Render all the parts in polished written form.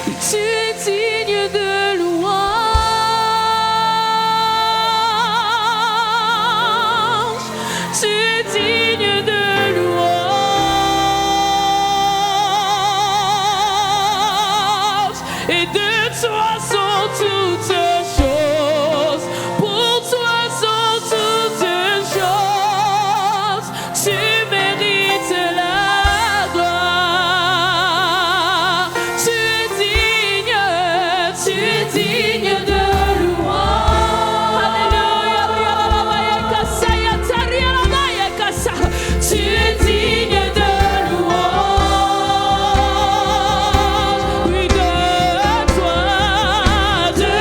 Tu es digne de louange. Tu es digne de louange. Et de toi sont toutes choses. Pour toi sont toutes choses. Tu mérites la gloire. Tu es digne de louange. Alléluia. Tu es digne de louange. Oui, de toi, de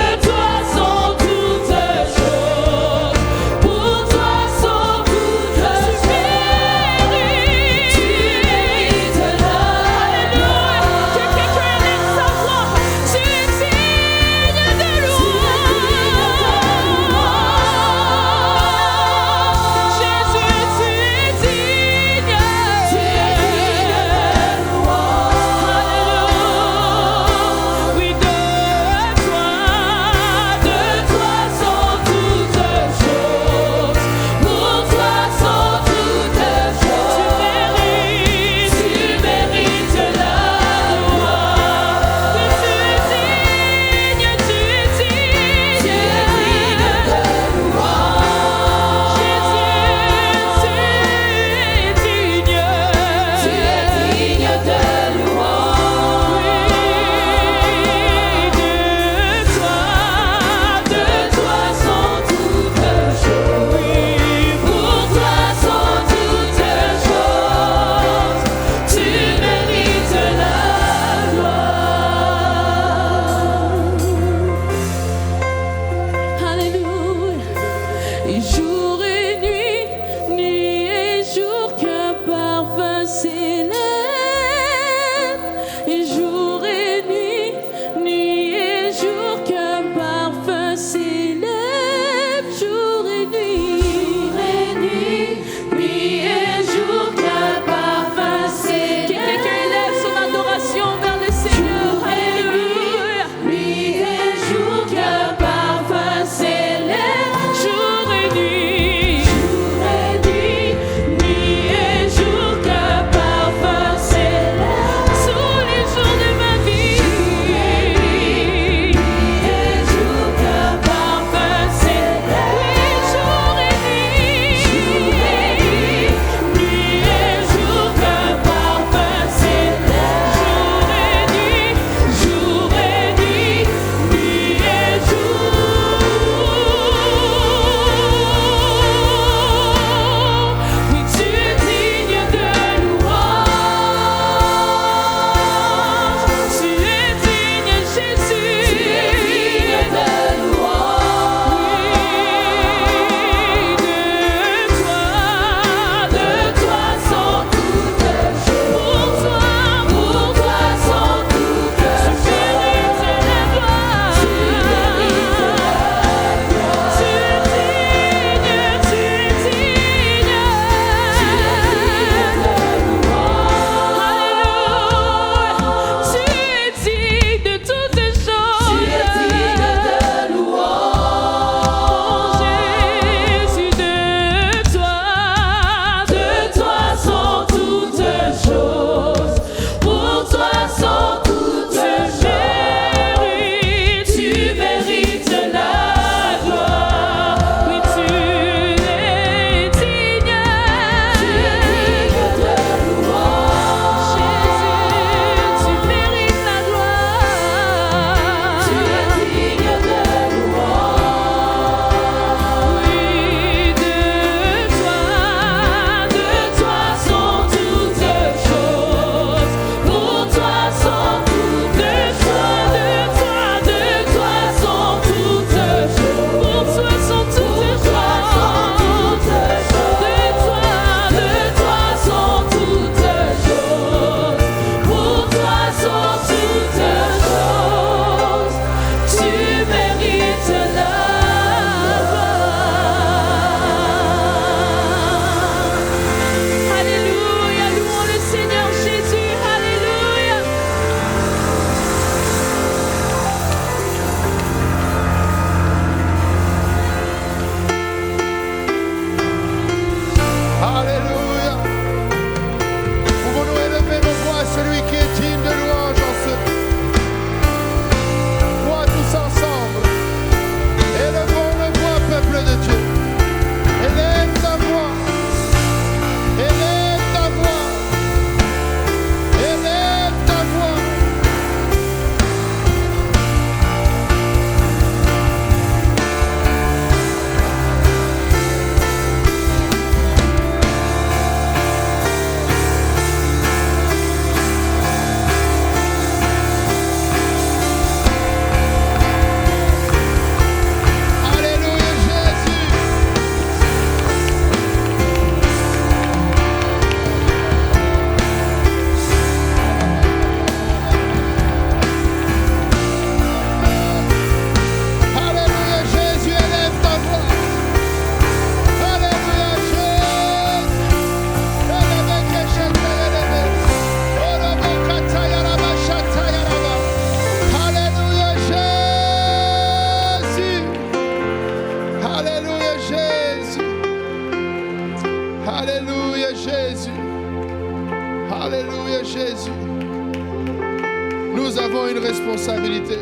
Nous avons une responsabilité.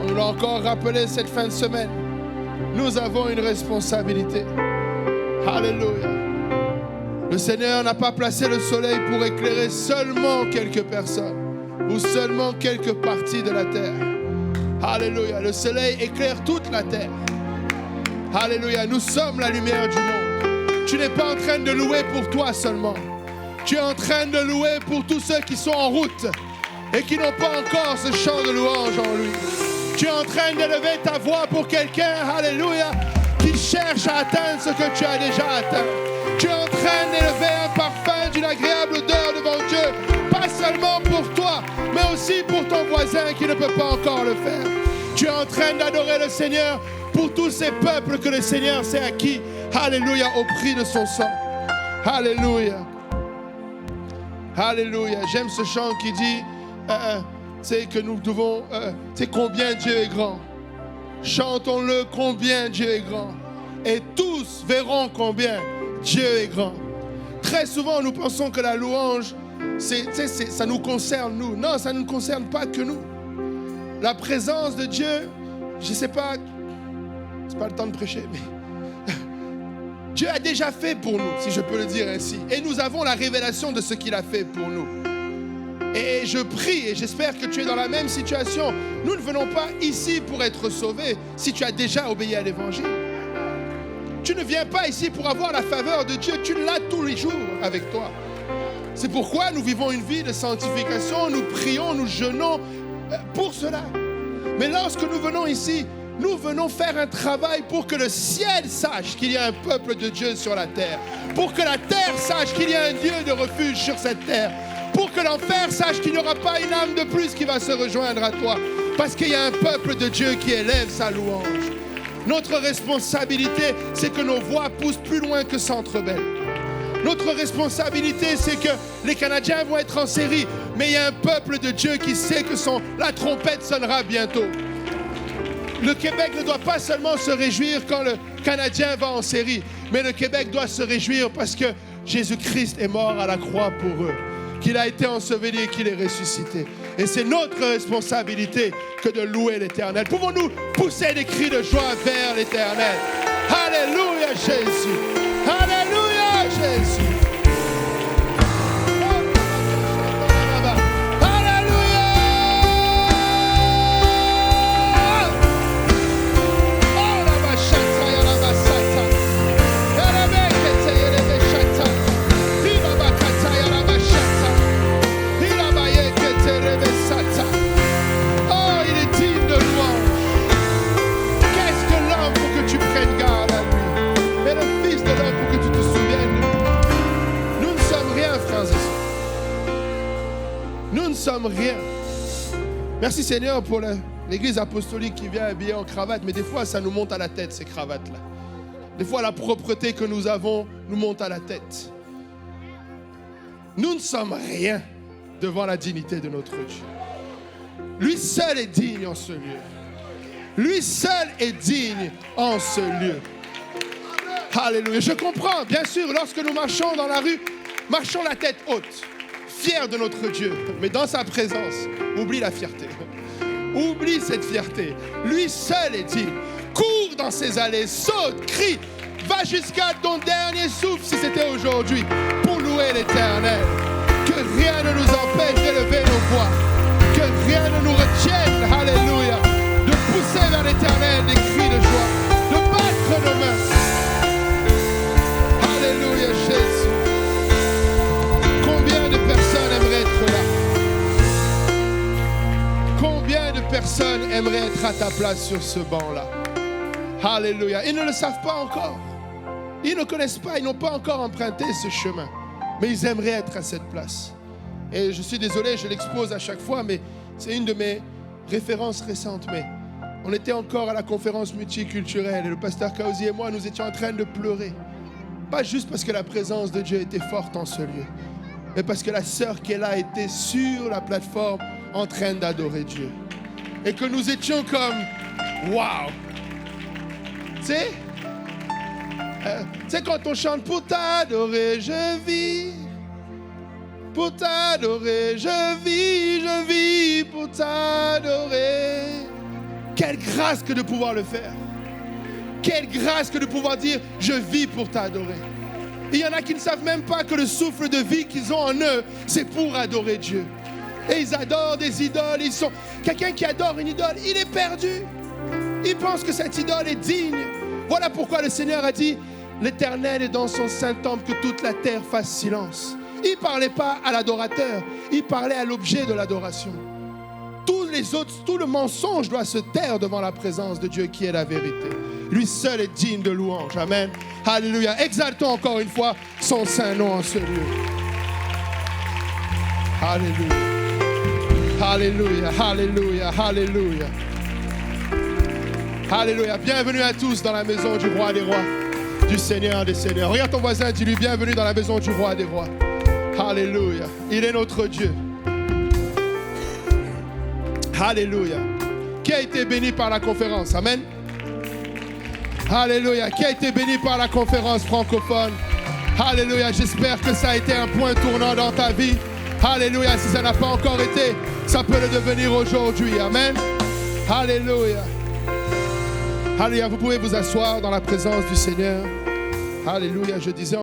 On nous l'a encore rappelé cette fin de semaine. Nous avons une responsabilité. Alléluia. Le Seigneur n'a pas placé le soleil pour éclairer seulement quelques personnes ou seulement quelques parties de la terre. Alléluia. Le soleil éclaire toute la terre. Alléluia. Nous sommes la lumière du monde. Tu n'es pas en train de louer pour toi seulement. Tu es en train de louer pour tous ceux qui sont en route et qui n'ont pas encore ce chant de louange en lui. Tu es en train d'élever ta voix pour quelqu'un, alléluia, qui cherche à atteindre ce que tu as déjà atteint. Tu es en train d'élever un parfum d'une agréable odeur devant Dieu, pas seulement pour toi, mais aussi pour ton voisin qui ne peut pas encore le faire. Tu es en train d'adorer le Seigneur pour tous ces peuples que le Seigneur s'est acquis, alléluia, au prix de son sang. Alléluia. Alléluia. J'aime ce chant qui dit, c'est que nous devons, c'est combien Dieu est grand. Chantons-le combien Dieu est grand. Et tous verront combien Dieu est grand. Très souvent, nous pensons que la louange, ça nous concerne nous. Non, ça ne nous concerne pas que nous. La présence de Dieu, je ne sais pas, c'est pas le temps de prêcher, mais Dieu a déjà fait pour nous, si je peux le dire ainsi. Et nous avons la révélation de ce qu'il a fait pour nous. Et je prie et j'espère que tu es dans la même situation. Nous ne venons pas ici pour être sauvés si tu as déjà obéi à l'évangile. Tu ne viens pas ici pour avoir la faveur de Dieu, tu l'as tous les jours avec toi. C'est pourquoi nous vivons une vie de sanctification, nous prions, nous jeûnons pour cela. Mais lorsque nous venons ici, nous venons faire un travail pour que le ciel sache qu'il y a un peuple de Dieu sur la terre. Pour que la terre sache qu'il y a un Dieu de refuge sur cette terre. Pour que l'enfer sache qu'il n'y aura pas une âme de plus qui va se rejoindre à toi. Parce qu'il y a un peuple de Dieu qui élève sa louange. Notre responsabilité, c'est que nos voix poussent plus loin que Centre Bell. Notre responsabilité, c'est que les Canadiens vont être en série. Mais il y a un peuple de Dieu qui sait que la trompette sonnera bientôt. Le Québec ne doit pas seulement se réjouir quand le Canadien va en série, mais le Québec doit se réjouir parce que Jésus-Christ est mort à la croix pour eux, qu'il a été enseveli et qu'il est ressuscité. Et c'est notre responsabilité que de louer l'Éternel. Pouvons-nous pousser des cris de joie vers l'Éternel? Alléluia Jésus! Alléluia Jésus! Rien. Merci Seigneur pour l'église apostolique qui vient habillée en cravate, mais des fois ça nous monte à la tête ces cravates-là. Des fois la propreté que nous avons nous monte à la tête. Nous ne sommes rien devant la dignité de notre Dieu. Lui seul est digne en ce lieu. Lui seul est digne en ce lieu. Alléluia. Je comprends, bien sûr, lorsque nous marchons dans la rue, marchons la tête haute. Fier de notre Dieu, mais dans sa présence, oublie la fierté. Oublie cette fierté. Lui seul est digne. Cours dans ses allées, saute, crie, va jusqu'à ton dernier souffle si c'était aujourd'hui pour louer l'Éternel. Que rien ne nous empêche d'élever nos voix. Que rien ne nous retienne, alléluia, de pousser vers l'Éternel des cris de joie, de battre nos mains. Alléluia, Jésus. Combien de personnes aimeraient être là? Combien de personnes aimeraient être à ta place sur ce banc-là? Alléluia. Ils ne le savent pas encore. Ils ne connaissent pas, ils n'ont pas encore emprunté ce chemin. Mais ils aimeraient être à cette place. Et je suis désolé, je l'expose à chaque fois, mais c'est une de mes références récentes. Mais on était encore à la conférence multiculturelle et le pasteur Kaouzi et moi, nous étions en train de pleurer. Pas juste parce que la présence de Dieu était forte en ce lieu, mais parce que la sœur qui est là était sur la plateforme en train d'adorer Dieu. Et que nous étions comme, waouh! Tu sais, quand on chante pour t'adorer, je vis. pour t'adorer. Je vis pour t'adorer. Quelle grâce que de pouvoir le faire. Quelle grâce que de pouvoir dire, je vis pour t'adorer. Il y en a qui ne savent même pas que le souffle de vie qu'ils ont en eux, c'est pour adorer Dieu. Et ils adorent des idoles. Quelqu'un qui adore une idole, il est perdu. Il pense que cette idole est digne. Voilà pourquoi le Seigneur a dit, l'Éternel est dans son saint temple, que toute la terre fasse silence. Il ne parlait pas à l'adorateur, il parlait à l'objet de l'adoration. Tous les autres, tout le mensonge doit se taire devant la présence de Dieu qui est la vérité. Lui seul est digne de louange. Amen. Alléluia. Exaltons encore une fois son saint nom en ce lieu. Alléluia. Alléluia. Alléluia. Alléluia. Alléluia. Bienvenue à tous dans la maison du roi des rois, du Seigneur des seigneurs. Regarde ton voisin, dis-lui bienvenue dans la maison du roi des rois. Alléluia. Il est notre Dieu. Alléluia. Qui a été béni par la conférence? Amen. Alléluia. Qui a été béni par la conférence francophone? Alléluia. J'espère que ça a été un point tournant dans ta vie. Alléluia. Si ça n'a pas encore été, ça peut le devenir aujourd'hui. Amen. Alléluia. Alléluia. Vous pouvez vous asseoir dans la présence du Seigneur. Alléluia. Je disais